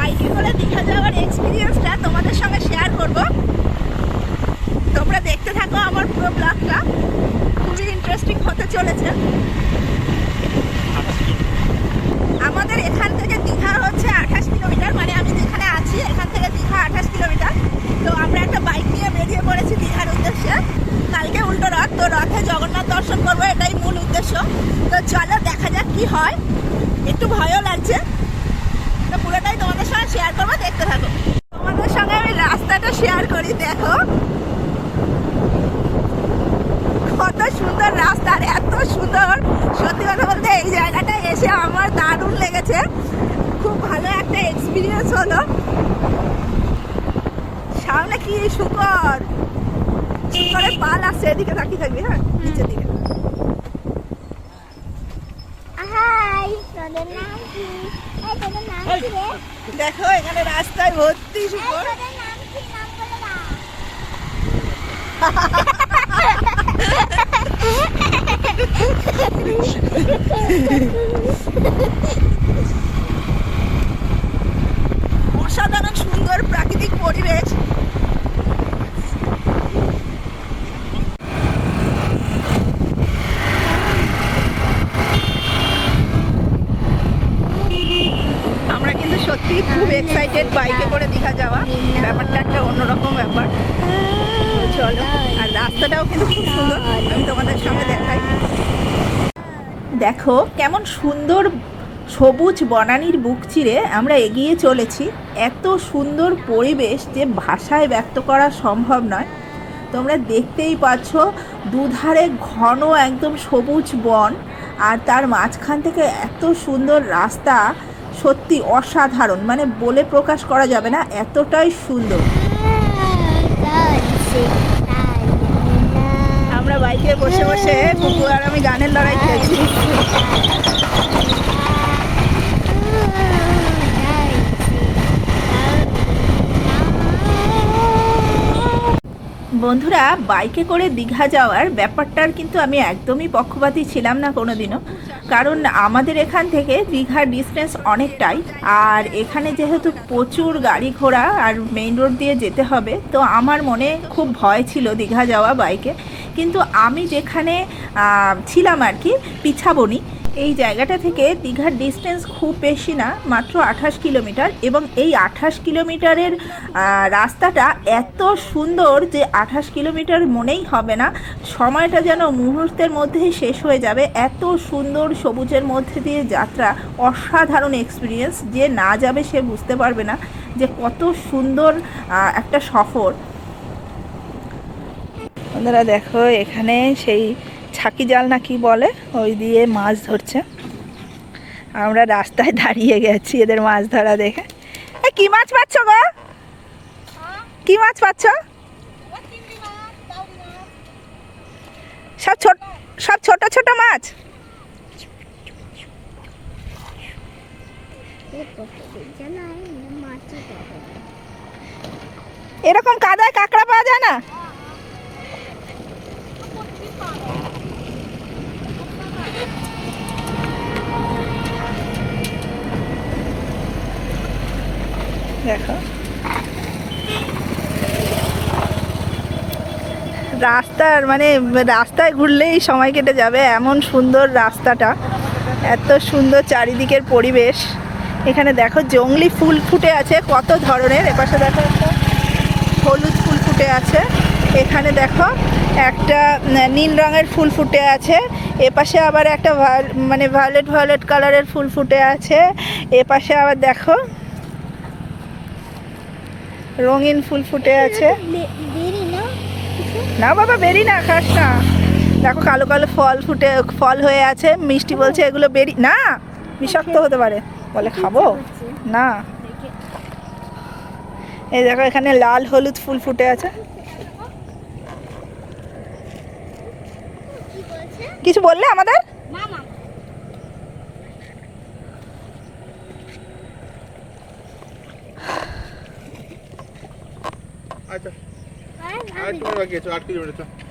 বাইকে করে দীঘা যাওয়ার এক্সপিরিয়েন্সটা তোমাদের সঙ্গে শেয়ার করব। তোমরা দেখতে থাকো আমার পুরো ব্লগটা, খুবই ইন্টারেস্টিং হতে চলেছে। আমাদের এখান থেকে দীঘা হচ্ছে 28 কিলোমিটার, মানে আমি যেখানে আছি এখান থেকে দীঘা 28 কিলোমিটার। তো আমরা একটা বাইক নিয়ে বেরিয়ে পড়েছি দীঘার উদ্দেশ্যে। কালকে উল্টো রথ, তো রথে জগন্নাথ দর্শন করবো, এটাই মূল উদ্দেশ্য। তো চলো দেখা যাক কি হয়, একটু ভয়ও লাগছে, তো পুরোটাই তোমাদের সঙ্গে শেয়ার করবো, দেখতে থাকো। তোমাদের সঙ্গে আমি রাস্তাটা শেয়ার করি, দেখো কত সুন্দর রাস্তা, আর এত সুন্দর। সত্যি কথা বলতে এই জায়গাটা এসে আমার দারুণ লেগেছে, খুব ভালো একটা এক্সপিরিয়েন্স হলো। সামনে কি শুকর, শুকরের পাল আসছে, এদিকে তাকিয়ে থাকবি, হ্যাঁ নিচের দিকে। দেখো এখানে রাস্তায় ভর্তি শুকর। অসাধারণ সুন্দর প্রাকৃতিক পরিবেশ। আমরা কিন্তু সত্যি খুব এক্সাইটেড বাইকে করে দীঘা যাওয়া, ব্যাপারটা একটা অন্যরকম ব্যাপার। চলো, আর রাস্তাটাও কিন্তু খুব সুন্দর, আমি তোমাদের সঙ্গে দেখাই। দেখো কেমন সুন্দর সবুজ বনানীর বুক চিরে আমরা এগিয়ে চলেছি। এত সুন্দর পরিবেশ যে ভাষায় ব্যক্ত করা সম্ভব নয়। তোমরা দেখতেই পাচ্ছ দুধারে ঘন একদম সবুজ বন, আর তার মাঝখান থেকে এত সুন্দর রাস্তা, সত্যি অসাধারণ, মানে বলে প্রকাশ করা যাবে না, এতটাই সুন্দর। আমরা বাইকে বসে বসে কুকুর আর আমি গানের লড়াই খেলছি। বন্ধুরা, বাইকে করে দীঘা যাওয়ার ব্যাপারটার কিন্তু আমি একদমই পক্ষপাতী ছিলাম না কোনোদিনও, কারণ আমাদের এখান থেকে দীঘার ডিস্টেন্স অনেকটাই, আর এখানে যেহেতু প্রচুর গাড়ি ঘোড়া আর মেইন রোড দিয়ে যেতে হবে, তো আমার মনে খুব ভয় ছিল দীঘা যাওয়া বাইকে। কিন্তু আমি যেখানে ছিলাম আর কি, পিছাবনি, এই জায়গাটা থেকে দীঘার ডিস্টেন্স খুব বেশি না, মাত্র 28 কিলোমিটার। এবং এই 28 কিলোমিটারের রাস্তাটা এত সুন্দর যে 28 কিলোমিটার মনেই হবে না, সময়টা যেন মুহূর্তের মধ্যেই শেষ হয়ে যাবে। এত সুন্দর সবুজের মধ্যে দিয়ে যাত্রা, অসাধারণ এক্সপিরিয়েন্স, যে না যাবে সে বুঝতে পারবে না যে কত সুন্দর একটা সফর। আপনারা দেখো এখানে সেই ছাকি জাল না কি বলে, ওই দিয়ে মাছ ধরছে। আমরা রাস্তায় দাঁড়িয়ে গেছি এদের মাছ ধরা দেখে। কি মাছ পাচ্ছ গো? কি মাছ পাচ্ছ? সব ছোট ছোট মাছ। এরকম কাদায় কাঁকড়া পাওয়া যায় না? দেখো রাস্তার, মানে রাস্তায় ঘুরলেই সময় কেটে যাবে, এমন সুন্দর রাস্তাটা, এত সুন্দর চারিদিকের পরিবেশ। এখানে দেখো জংলি ফুল ফুটে আছে কত ধরনের, এপাশে দেখো একটা হলুদ ফুল ফুটে আছে, এখানে দেখো একটা নীল রঙের ফুল ফুটে আছে, এপাশে আবার একটা মানে ভায়োলেট কালারের ফুল ফুটে আছে, এপাশে আবার দেখো রঙিন ফুল ফুটে আছে। না বাবা, বেরি না, খাস না। দেখো কালো কালো ফল হয়ে আছে, মিষ্টি বলছে এগুলো বেরি না, বিষাক্ত হতে পারে, বলে খাবো না। এই দেখো এখানে লাল হলুদ ফুল ফুটে আছে। কিছু বললে আমাদের?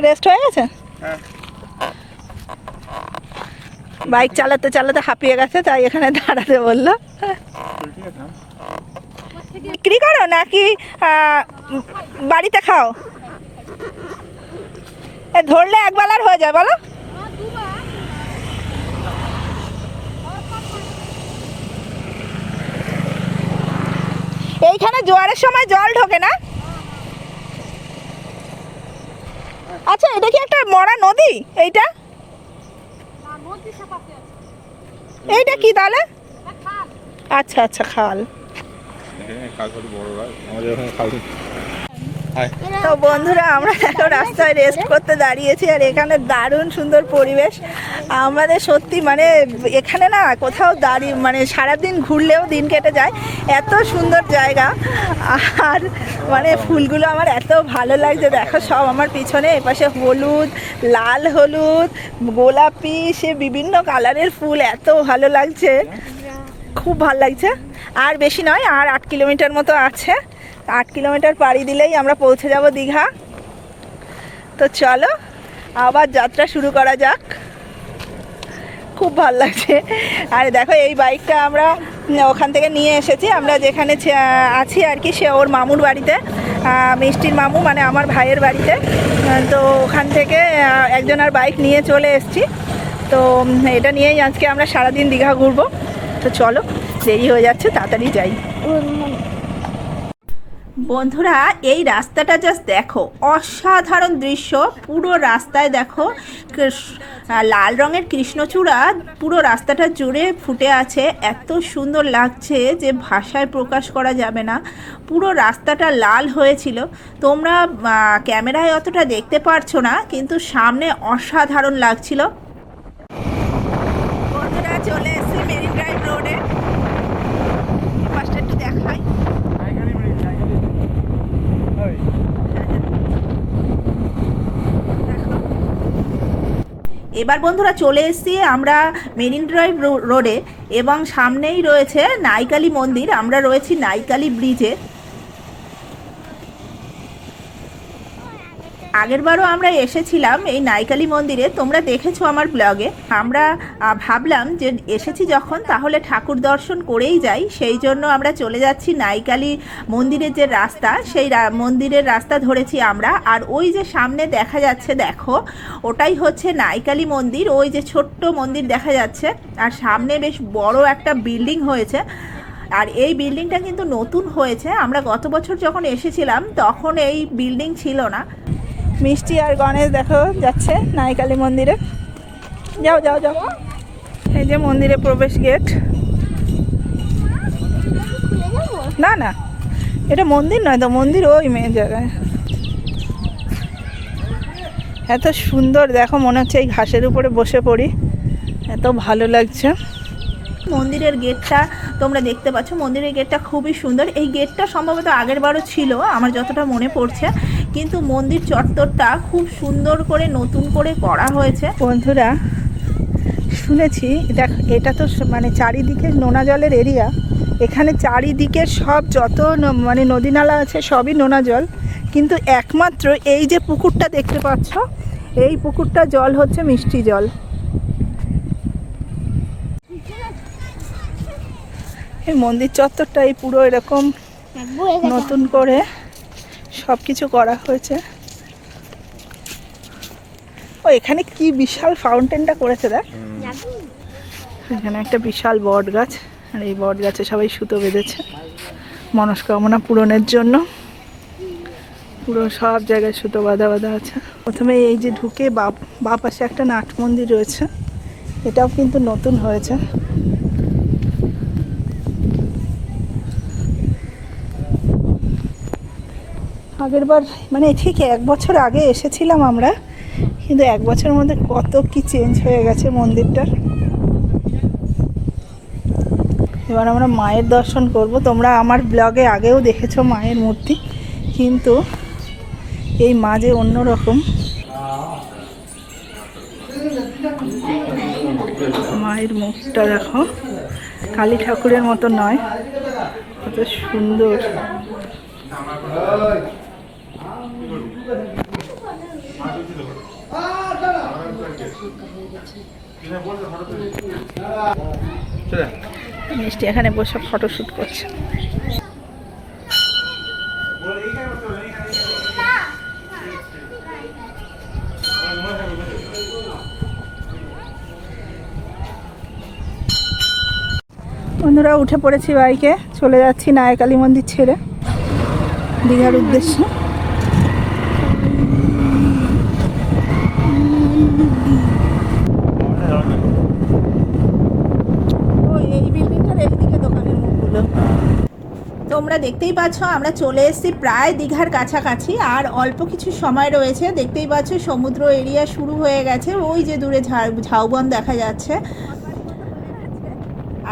রেস্ট হয়ে গেছে? বাইক চালাতে চালাতে হাঁপিয়ে গেছে, তাই এখানে দাঁড়াতে বললো। বিক্রি করো নাকি বাড়িতে খাও? ধরলে একবেলার হয়ে যায় বলো? এইখানে জোয়ারের সময় জল ঢোকে না? আচ্ছা, এটা কি একটা মরা নদী? এইটা এইটা কি তাহলে? আচ্ছা আচ্ছা, খাল। তো বন্ধুরা, আমরা এখন রাস্তায় রেস্ট করতে দাঁড়িয়েছি, আর এখানে দারুণ সুন্দর পরিবেশ। আমাদের সত্যি মানে এখানে না কোথাও দাঁড়িয়ে মানে সারাদিন ঘুরলেও দিন কেটে যায়, এত সুন্দর জায়গা। আর মানে ফুলগুলো আমার এত ভালো লাগছে, দেখো সব আমার পিছনে, এপাশে হলুদ, লাল হলুদ, গোলাপি, সে বিভিন্ন কালারের ফুল, এত ভালো লাগছে, খুব ভালো লাগছে। আর বেশি নয়, আর 8 কিলোমিটার মতো আছে। 8 কিলোমিটার পাড়ি দিলেই আমরা পৌঁছে যাব দীঘা। তো চলো আবার যাত্রা শুরু করা যাক। খুব ভালো লাগছে। আর দেখো, এই বাইকটা আমরা ওখান থেকে নিয়ে এসেছি, আমরা যেখানে আছি আর কি, সে ওর মামুর বাড়িতে, মিষ্টির মামু মানে আমার ভাইয়ের বাড়িতে। তো ওখান থেকে একজনের বাইক নিয়ে চলে এসেছি। তো এটা নিয়েই আজকে আমরা সারাদিন দীঘা ঘুরবো। তো চলো, দেরি হয়ে যাচ্ছে, তাড়াতাড়ি যাই। বন্ধুরা, এই রাস্তাটা জাস্ট দেখো, অসাধারণ দৃশ্য। পুরো রাস্তায় দেখো লাল রঙের কৃষ্ণচূড়া পুরো রাস্তাটা জুড়ে ফুটে আছে, এত সুন্দর লাগছে যে ভাষায় প্রকাশ করা যাবে না। পুরো রাস্তাটা লাল হয়েছিল, তোমরা ক্যামেরায় অতটা দেখতে পারছো না, কিন্তু সামনে অসাধারণ লাগছিল। বন্ধুরা, চলে এসেছি মেরিন ড্রাইভ রোডে, ফার্স্ট একটু দেখাই। এবার বন্ধুরা চলে এসেছি আমরা মেরিন ড্রাইভ রোডে, এবং সামনেই রয়েছে নাইকালি মন্দির। আমরা রয়েছি নাইকালি ব্রিজে। আগেরবারও আমরা এসেছিলাম এই নাইকালি মন্দিরে, তোমরা দেখেছো আমার ব্লগে। আমরা ভাবলাম যে এসেছি যখন, তাহলে ঠাকুর দর্শন করেই যাই, সেই জন্য আমরা চলে যাচ্ছি নাইকালি মন্দিরের যে রাস্তা, সেই মন্দিরের রাস্তা ধরেছি আমরা। আর ওই যে সামনে দেখা যাচ্ছে, দেখো, ওটাই হচ্ছে নাইকালি মন্দির। ওই যে ছোট্ট মন্দির দেখা যাচ্ছে, আর সামনে বেশ বড় একটা বিল্ডিং হয়েছে। আর এই বিল্ডিংটা কিন্তু নতুন হয়েছে, আমরা গত বছর যখন এসেছিলাম তখন এই বিল্ডিং ছিল না। মিষ্টি আর গণেশ দেখো যাচ্ছে নাইকালি মন্দিরে। যাও যাও যাও, এই যে মন্দিরে প্রবেশ গেট। না না, এটা মন্দির নয় তো, মন্দির ওই মেয়ে জায়গায়। এত সুন্দর দেখো, মনে হচ্ছে এই ঘাসের উপরে বসে পড়ি, এত ভালো লাগছে। মন্দিরের গেটটা তোমরা দেখতে পাচ্ছ, মন্দিরের গেটটা খুবই সুন্দর। এই গেটটা সম্ভবত আগের বারও ছিল, আমার যতটা মনে পড়ছে, কিন্তু মন্দির চত্বরটা খুব সুন্দর করে নতুন করে করা হয়েছে। বন্ধুরা, শুনেছি এটা তো মানে চারিদিকে নোনা জলের এরিয়া, এখানে চারিদিকে সব যত মানে নদী নালা আছে সবই নোনা জল, কিন্তু একমাত্র এই যে পুকুরটা দেখতে পাচ্ছ, এই পুকুরটা জল হচ্ছে মিষ্টি জল। এই মন্দির চত্বরটাই পুরো এরকম নতুন করে সব কিছু করা হয়েছে। ও, এখানে কি বিশাল ফাউন্টেনটা করেছে দেখ, এখানে একটা বিশাল বট গাছ, আর এই বট গাছে সবাই সুতো বেঁধেছে মনস্কামনা পূরণের জন্য। পুরো সব জায়গায় সুতো বাঁধা বাঁধা আছে। প্রথমে এই যে ঢুকে বাঁ পাশে একটা নাট মন্দির রয়েছে, এটাও কিন্তু নতুন হয়েছে। আগের বার মানে ঠিক 1 বছর আগে এসেছিলাম আমরা, কিন্তু 1 বছরের মধ্যে কত কি চেঞ্জ হয়ে গেছে মন্দিরটার। এবার আমরা মায়ের দর্শন করব। তোমরা আমার ব্লগে আগেও দেখেছো মায়ের মূর্তি, কিন্তু এই মা যে অন্যরকম। মায়ের মুখটা দেখো, কালী ঠাকুরের মতো নয়, কত সুন্দর। মিষ্টি এখানে বসে ফটোশুট করছে। বন্ধুরা উঠে পড়েছি বাইকে, চলে যাচ্ছি নায়কালী মন্দির ছেড়ে দীঘার উদ্দেশ্যে। এই বিল্ডিংটার এইদিকে দোকানের মুখগুলো তোমরা দেখতেই পাচ্ছ। আমরা চলে এসেছি প্রায় দীঘার কাছাকাছি, আর অল্প কিছু সময় রয়েছে। দেখতেই পাচ্ছ সমুদ্র এরিয়া শুরু হয়ে গেছে, ওই যে দূরে ঝাউবন দেখা যাচ্ছে।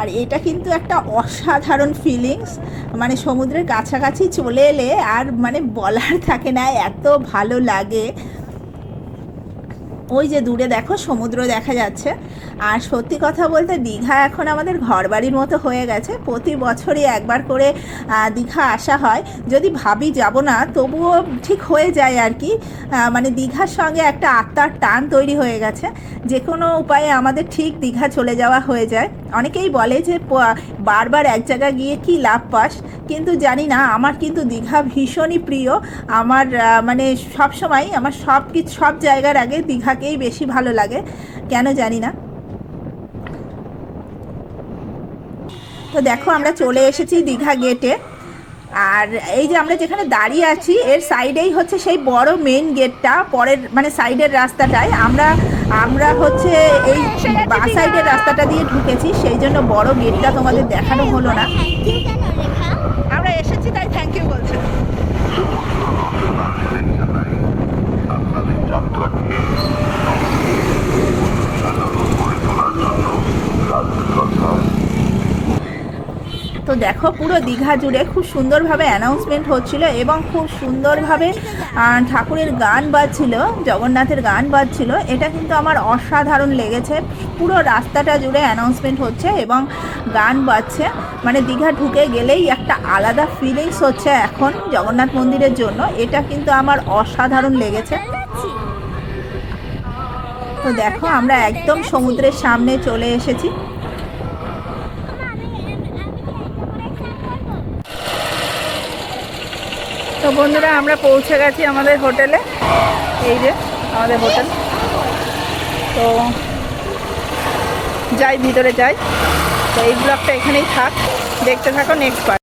আর এটা কিন্তু একটা অসাধারণ ফিলিংস, মানে সমুদ্রের কাছাকাছি চলে এলে আর মানে বলার থাকে না, এত ভালো লাগে। ওই যে দূরে দেখো সমুদ্র দেখা যাচ্ছে। আর সত্যি কথা বলতে দীঘা এখন আমাদের ঘরবাড়ির মতো হয়ে গেছে। প্রতি বছরই একবার করে দীঘা আসা হয়। যদি ভাবি যাব না, তবুও ঠিক হয়ে যায় আর কি। মানে দীঘার সঙ্গে একটা আত্মার টান তৈরি হয়ে গেছে। যে কোনো উপায়ে আমাদের ঠিক দীঘা চলে যাওয়া হয়ে যায়। অনেকেই বলে যে বারবার এক জায়গায় গিয়ে কি লাভ পাস, কিন্তু জানি না, আমার কিন্তু দীঘা ভীষণই প্রিয়। আমার মানে সবসময় আমার সব জায়গার আগে দীঘাকেই বেশি ভালো লাগে, কেন জানি না। তো দেখো আমরা চলে এসেছি দীঘা গেটে। আর এই যে আমরা যেখানে দাঁড়িয়ে আছি এর সাইডেই হচ্ছে সেই বড় মেইন গেটটা, পরের মানে সাইডের রাস্তাটায় আমরা হচ্ছে এই বাঁ সাইডের রাস্তাটা দিয়ে ঢুকেছি, সেই জন্য বড় গেটটা তোমাদের দেখানো হলো না। আমরা এসেছি তাই থ্যাংক ইউ বলছি। তো দেখো পুরো দীঘা জুড়ে খুব সুন্দরভাবে অ্যানাউন্সমেন্ট হচ্ছিল এবং খুব সুন্দরভাবে ঠাকুরের গান বাজছিল, জগন্নাথের গান বাজছিল। এটা কিন্তু আমার অসাধারণ লেগেছে। পুরো রাস্তাটা জুড়ে অ্যানাউন্সমেন্ট হচ্ছে এবং গান বাজছে, মানে দীঘা ঢুকে গেলেই একটা আলাদা ফিলিংস হচ্ছে এখন জগন্নাথ মন্দিরের জন্য। এটা কিন্তু আমার অসাধারণ লেগেছে। তো দেখো আমরা একদম সমুদ্রের সামনে চলে এসেছি। তো বন্ধুরা আমরা পৌঁছে গেছি আমাদের হোটেলে, এই যে আমাদের হোটেল। তো যাই ভিতরে যাই। তো এই ব্লগটা এখানেই থাক, দেখতে থাকো নেক্সট পার্ট।